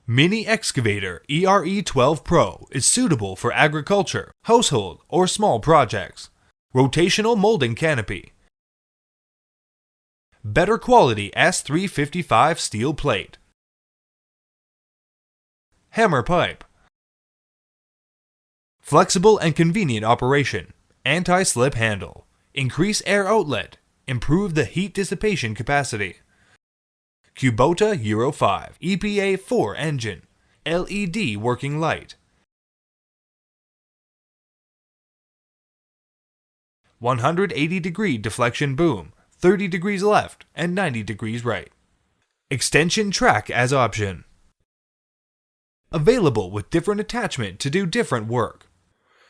Mini excavator ERE12pro is suitable for agriculture, household, or small projects. Rotational molding canopy. Better quality S355 steel plate. Hammer pipe. Flexible and convenient operation. Anti-slip handle. Increase air outlet. Improve the heat dissipation capacity. Kubota Euro 5 EPA 4 engine. LED working light. 180-degree deflection boom, 30 degrees left and 90 degrees right. Extension track as option. Available with different attachment to do different work.